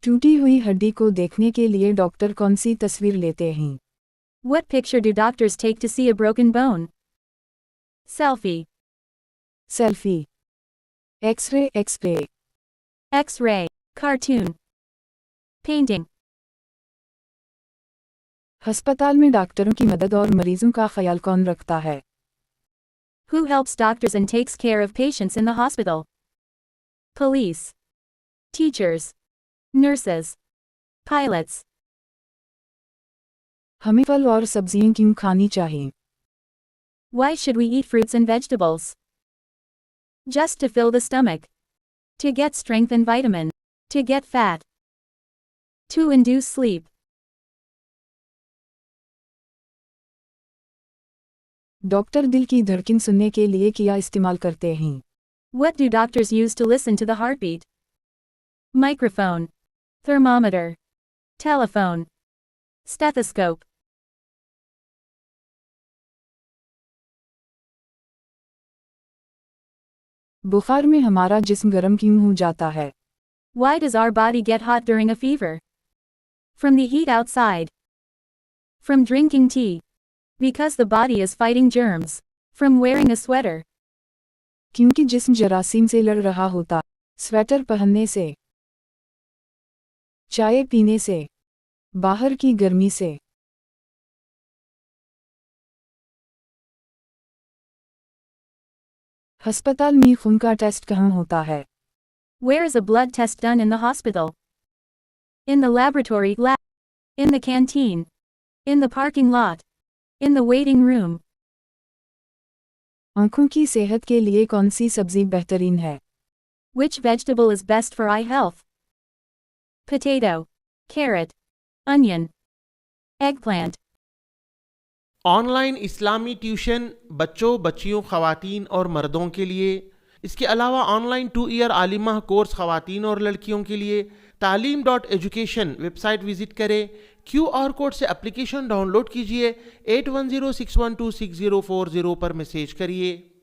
टूटी हुई हड्डी को देखने के लिए डॉक्टर कौन सी तस्वीर लेते हैं? What picture do doctors take to see a broken bone? Selfie. Selfie, x-ray, X-ray. Cartoon. Painting. अस्पताल में डॉक्टरों की मदद और मरीजों का ख्याल कौन रखता है? Who helps doctors and takes care of patients in the hospital? Police. Teachers. Nurses. Pilots. हमें फल और सब्जियां क्यों खानी चाहिए? Why should we eat fruits and vegetables? Just to fill the stomach. To get strength and vitamin. To get fat. To induce sleep. Doctor दिल की धड़कन सुनने के लिए क्या इस्तेमाल करते हैं? What do doctors use to listen to the heartbeat? Microphone. Thermometer. Telephone. Stethoscope. बुखार में हमारा जिस्म गर्म क्यों हो जाता है? Why does our body get hot during a fever? From the heat outside. From drinking tea. Because the body is fighting germs. From wearing a sweater. क्योंकि जिस्म जरासीम से लड़ रहा होता। स्वेटर पहनने से, चाय पीने से, बाहर की गर्मी से। अस्पताल में खून का टेस्ट कहाँ होता है? Where is a blood test done in the hospital? In the laboratory lab. In the canteen. In the parking lot. In the waiting room. आँखों की सेहत के लिए कौन सी सब्जी बेहतरीन है? Which vegetable is best for eye health? Potato. Carrot. Onion. Eggplant. Online इस्लामी ट्यूशन बच्चों, बच्चियों, ख़वातीन और मर्दों के लिए। इसके अलावा ऑनलाइन 2 ईयर आलिमा कोर्स ख़वातीन और लड़कियों के लिए। taaleem.education वेबसाइट विजिट करें। QR कोड से एप्लीकेशन डाउनलोड कीजिए। 8106126040 पर मैसेज करिए।